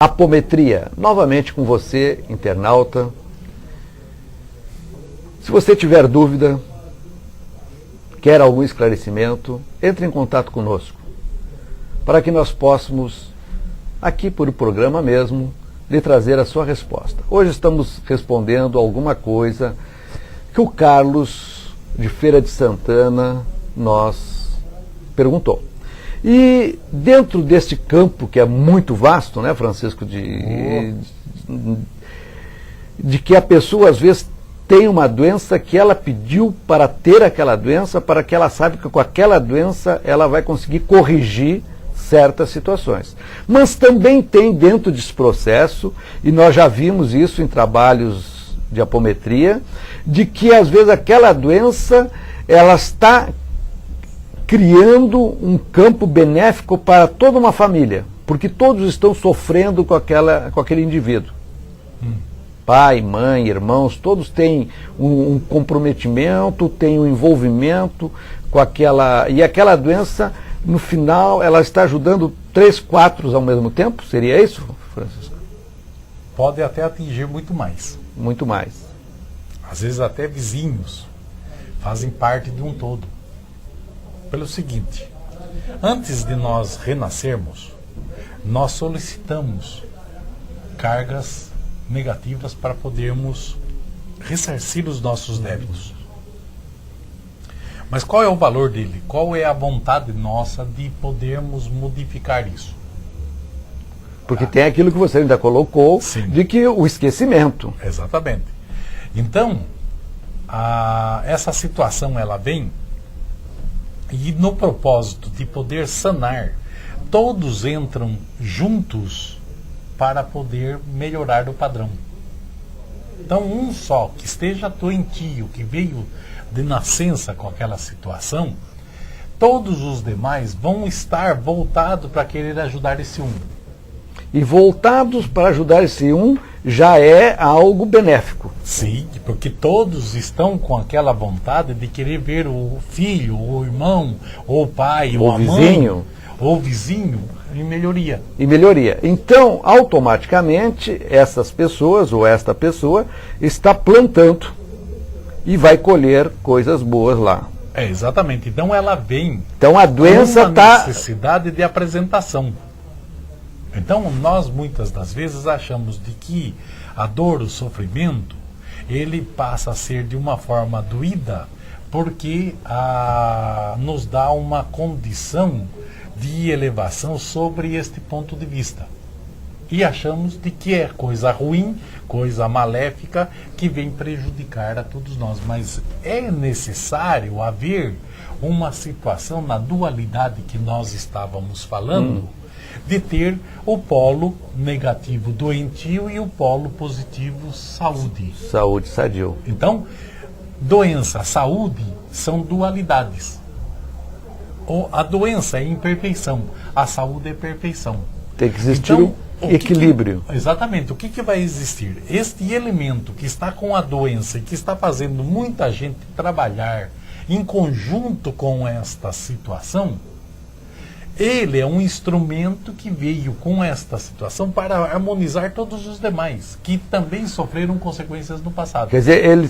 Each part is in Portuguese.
Apometria, novamente com você, internauta. Se você tiver dúvida, quer algum esclarecimento, entre em contato conosco, para que nós possamos, aqui por o programa mesmo, lhe trazer a sua resposta. Hoje estamos respondendo alguma coisa que o Carlos, de Feira de Santana, nos perguntou. E dentro deste campo, que é muito vasto, né, Francisco, de que a pessoa às vezes tem uma doença que ela pediu para ter aquela doença, para que ela saiba que com aquela doença ela vai conseguir corrigir certas situações. Mas também tem dentro desse processo, e nós já vimos isso em trabalhos de apometria, de que às vezes aquela doença ela está criando um campo benéfico para toda uma família, porque todos estão sofrendo com aquele indivíduo. Pai, mãe, irmãos, todos têm um comprometimento, têm um envolvimento com aquela... E aquela doença, no final, ela está ajudando 3, 4 ao mesmo tempo? Seria isso, Francisco? Pode até atingir muito mais. Muito mais. Às vezes até vizinhos fazem parte de um todo. Pelo seguinte, antes de nós renascermos, nós solicitamos cargas negativas para podermos ressarcir os nossos débitos. Mas qual é o valor dele? Qual é a vontade nossa de podermos modificar isso? Porque tem aquilo que você ainda colocou, sim, de que o esquecimento. Exatamente. Então, essa situação ela vem, e no propósito de poder sanar, todos entram juntos para poder melhorar o padrão. Então, um só que esteja doentio, que veio de nascença com aquela situação, todos os demais vão estar voltados para querer ajudar esse um. E voltados para ajudar esse um já é algo benéfico. Sim, porque todos estão com aquela vontade de querer ver o filho, ou o irmão, ou o pai, ou a mãe, ou o vizinho em melhoria. Em melhoria. Então, automaticamente, essas pessoas, ou esta pessoa, está plantando e vai colher coisas boas lá. É, exatamente. Então ela vem. Então a doença está... necessidade de apresentação. Então, nós muitas das vezes achamos de que a dor, o sofrimento, ele passa a ser de uma forma doída porque nos dá uma condição de elevação sobre este ponto de vista. E achamos de que é coisa ruim, coisa maléfica, que vem prejudicar a todos nós. Mas é necessário haver uma situação na dualidade que nós estávamos falando, de ter o polo negativo doentio e o polo positivo saúde. Saúde, sadio. Então, doença, saúde são dualidades. A doença é imperfeição, a saúde é perfeição. Tem que existir um equilíbrio. Exatamente. O que vai existir? Este elemento que está com a doença e que está fazendo muita gente trabalhar em conjunto com esta situação, ele é um instrumento que veio com esta situação para harmonizar todos os demais, que também sofreram consequências no passado. Quer dizer, ele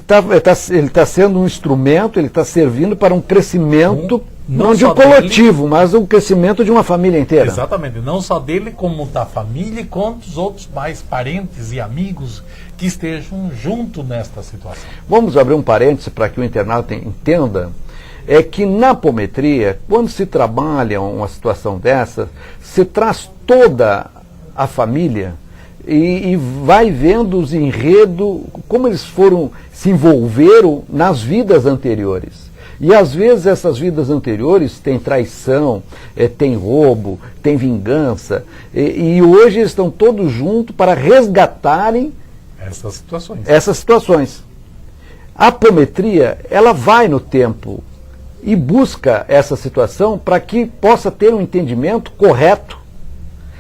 tá sendo um instrumento, ele está servindo para um crescimento, não de um coletivo, mas um crescimento de uma família inteira. Exatamente, não só dele, como da família e quantos outros mais parentes e amigos que estejam junto nesta situação. Vamos abrir um parêntese para que o internauta entenda. É que na apometria, quando se trabalha uma situação dessa, se traz toda a família e vai vendo os enredos, como eles se envolveram nas vidas anteriores. E às vezes essas vidas anteriores têm traição, tem roubo, tem vingança, e hoje eles estão todos juntos para resgatarem essas situações. A apometria, ela vai no tempo e busca essa situação para que possa ter um entendimento correto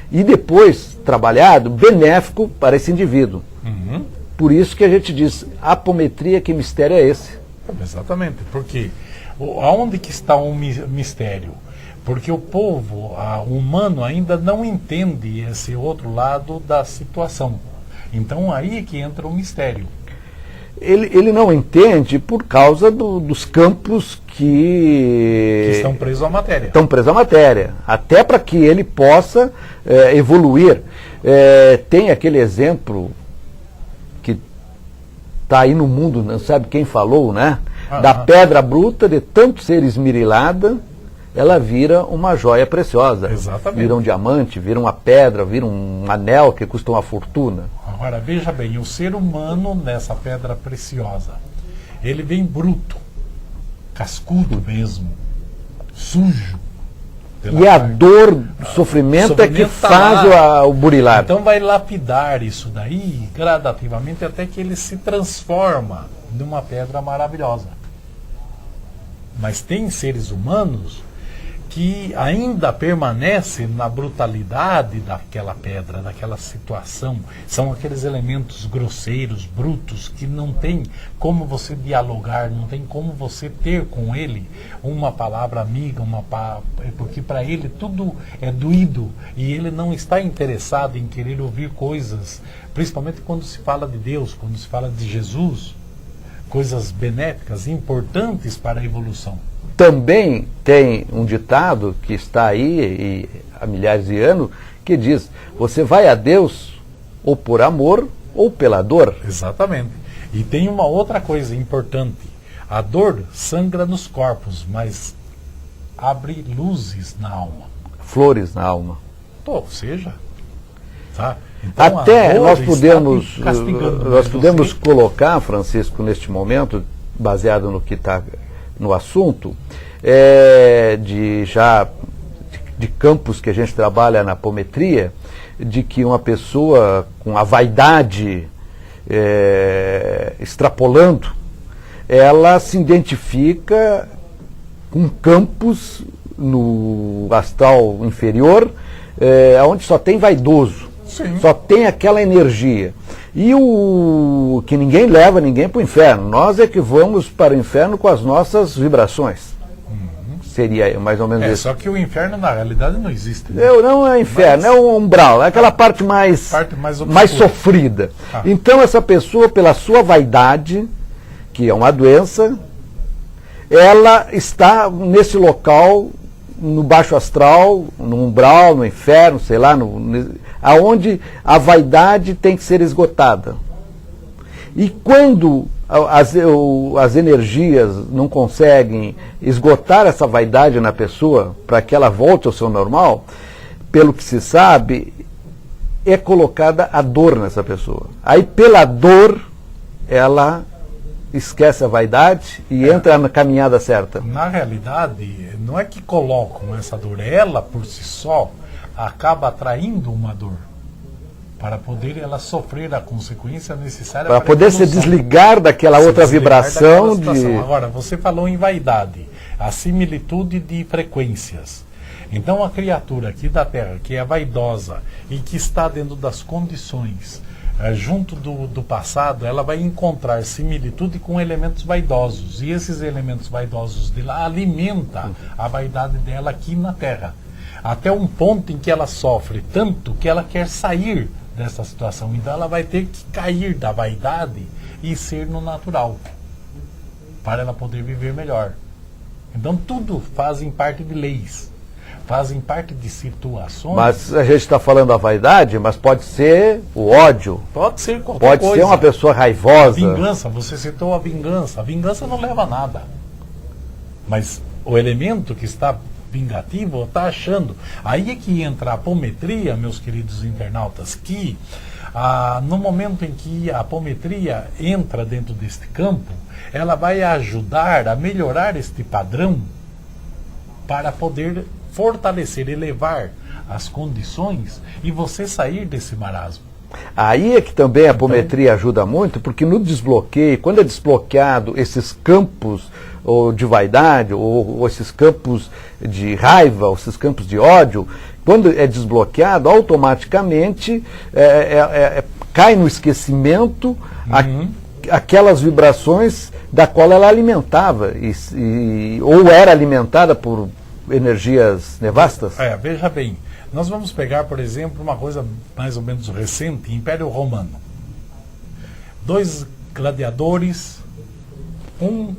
e depois trabalhado, benéfico para esse indivíduo. Por isso que a gente diz, apometria, que mistério é esse? Exatamente, porque aonde que está o mistério? Porque o povo, o humano, ainda não entende esse outro lado da situação. Então aí é que entra o mistério. Ele não entende por causa dos campos que estão presos à matéria. Estão presos à matéria. Até para que ele possa evoluir. Tem aquele exemplo que está aí no mundo, não sabe quem falou, né? Da pedra bruta, de tanto ser esmerilada, ela vira uma joia preciosa. Exatamente. Vira um diamante, vira uma pedra, vira um anel que custa uma fortuna. Agora, veja bem, o ser humano nessa pedra preciosa, ele vem bruto, cascudo mesmo, sujo. E a dor do sofrimento é que faz o burilar. Então vai lapidar isso daí gradativamente até que ele se transforma numa pedra maravilhosa. Mas tem seres humanos que ainda permanecem na brutalidade daquela pedra, daquela situação. São aqueles elementos grosseiros, brutos, que não tem como você dialogar, não tem como você ter com ele uma palavra amiga, porque para ele tudo é doído e ele não está interessado em querer ouvir coisas, principalmente quando se fala de Deus, quando se fala de Jesus, coisas benéficas, importantes para a evolução. Também tem um ditado que está aí há milhares de anos, que diz: você vai a Deus ou por amor ou pela dor. Exatamente. E tem uma outra coisa importante. A dor sangra nos corpos, mas abre luzes na alma. Flores na alma. Ou seja, tá? Então, até nós podemos colocar, Francisco, neste momento, baseado no que está no assunto, de campos que a gente trabalha na apometria, de que uma pessoa com a vaidade extrapolando, ela se identifica com campos no astral inferior, onde só tem vaidoso. Sim. Só tem aquela energia. E que ninguém leva ninguém para o inferno. Nós é que vamos para o inferno com as nossas vibrações. Seria mais ou menos isso. Só que o inferno na realidade não existe. Né? Não é inferno, é um umbral, é aquela parte mais sofrida. Então essa pessoa, pela sua vaidade, que é uma doença, ela está nesse local, no baixo astral, no umbral, no inferno, sei lá, aonde a vaidade tem que ser esgotada. E quando as energias não conseguem esgotar essa vaidade na pessoa para que ela volte ao seu normal, pelo que se sabe, é colocada a dor nessa pessoa. Aí pela dor ela esquece a vaidade e entra na caminhada certa. Na realidade, não é que colocam essa dor, ela por si só acaba atraindo uma dor para poder ela sofrer a consequência necessária para poder se desligar daquela outra vibração. Agora, você falou em vaidade, a similitude de frequências. Então a criatura aqui da Terra, que é vaidosa e que está dentro das condições junto do passado, ela vai encontrar similitude com elementos vaidosos. E esses elementos vaidosos de lá alimentam a vaidade dela aqui na Terra. Até um ponto em que ela sofre tanto que ela quer sair dessa situação. Então ela vai ter que cair da vaidade e ser no natural, para ela poder viver melhor. Então tudo fazem parte de leis, fazem parte de situações. Mas a gente está falando da vaidade, mas pode ser o ódio. Pode ser qualquer coisa. Pode ser uma pessoa raivosa. Vingança, você citou a vingança. A vingança não leva a nada. Mas o elemento que está vingativo está achando. Aí é que entra a apometria, meus queridos internautas, que no momento em que a apometria entra dentro deste campo, ela vai ajudar a melhorar este padrão para poder fortalecer, elevar as condições e você sair desse marasmo. Aí é que também a apometria ajuda muito, porque no desbloqueio, quando é desbloqueado esses campos ou de vaidade, ou esses campos de raiva, ou esses campos de ódio, quando é desbloqueado, automaticamente cai no esquecimento aquelas vibrações da qual ela alimentava, ou era alimentada por energias nevastas? Veja bem, nós vamos pegar, por exemplo, uma coisa mais ou menos recente, Império Romano. 2 gladiadores, um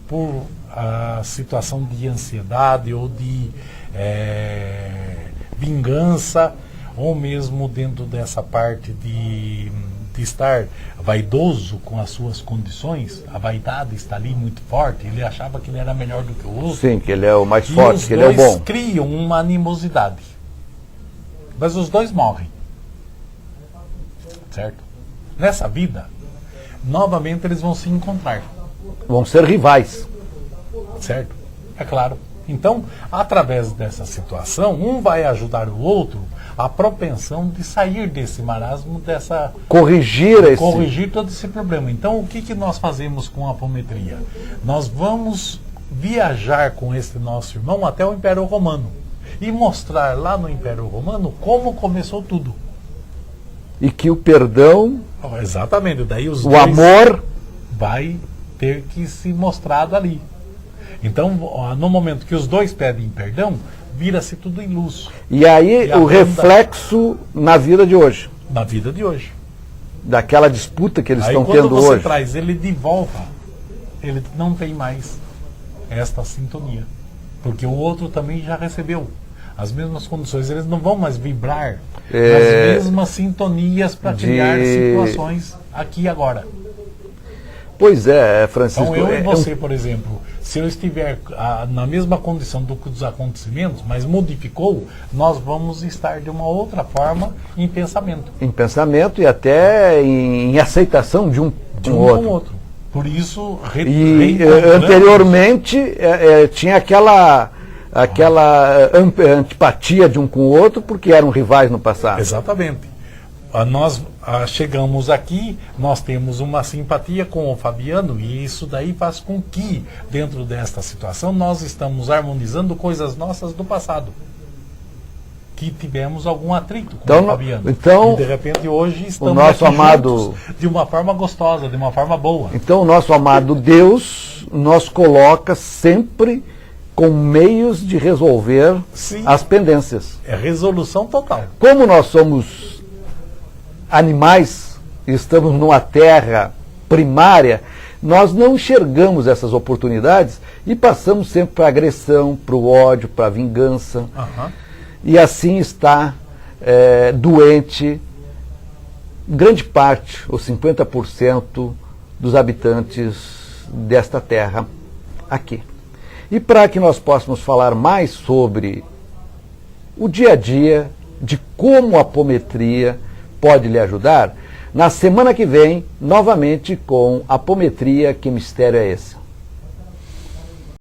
por a situação de ansiedade ou de vingança, ou mesmo dentro dessa parte de estar vaidoso com as suas condições, a vaidade está ali muito forte, ele achava que ele era melhor do que o outro. Sim, que ele é o mais forte, que ele é o bom. Os dois criam uma animosidade, mas os dois morrem, certo? Nessa vida, novamente eles vão se encontrar. Vão ser rivais. Certo? É claro. Então, através dessa situação, um vai ajudar o outro a propensão de sair desse marasmo, corrigir todo esse problema. Então, o que nós fazemos com a apometria? Nós vamos viajar com esse nosso irmão até o Império Romano e mostrar lá no Império Romano como começou tudo. E que o perdão, exatamente, daí o amor vai ter que se mostrado ali. Então, no momento que os dois pedem perdão, vira-se tudo em luz. E aí o reflexo na vida de hoje. Na vida de hoje. Daquela disputa que eles estão tendo hoje. Quando você traz ele de volta, ele não tem mais esta sintonia. Porque o outro também já recebeu as mesmas condições. Eles não vão mais vibrar nas mesmas sintonias para criar situações aqui e agora. Pois é, Francisco. Então eu e você, por exemplo, se eu estiver na mesma condição dos acontecimentos, mas modificou, nós vamos estar de uma outra forma em pensamento. Em pensamento e até em aceitação de um com o outro. Por isso, anteriormente tinha aquela antipatia de um com o outro porque eram rivais no passado. Exatamente. Nós chegamos aqui, nós temos uma simpatia com o Fabiano e isso daí faz com que, dentro desta situação, nós estamos harmonizando coisas nossas do passado. Que tivemos algum atrito com o Fabiano. Então, e de repente hoje estamos o nosso amado, de uma forma gostosa, de uma forma boa. Então o nosso amado Deus nos coloca sempre com meios de resolver as pendências. É resolução total. Como nós somos animais, estamos numa terra primária, nós não enxergamos essas oportunidades e passamos sempre para a agressão, para o ódio, para a vingança. E assim está doente grande parte, ou 50% dos habitantes desta terra aqui. E para que nós possamos falar mais sobre o dia a dia, de como a apometria pode lhe ajudar, na semana que vem, novamente com Apometria, que mistério é esse?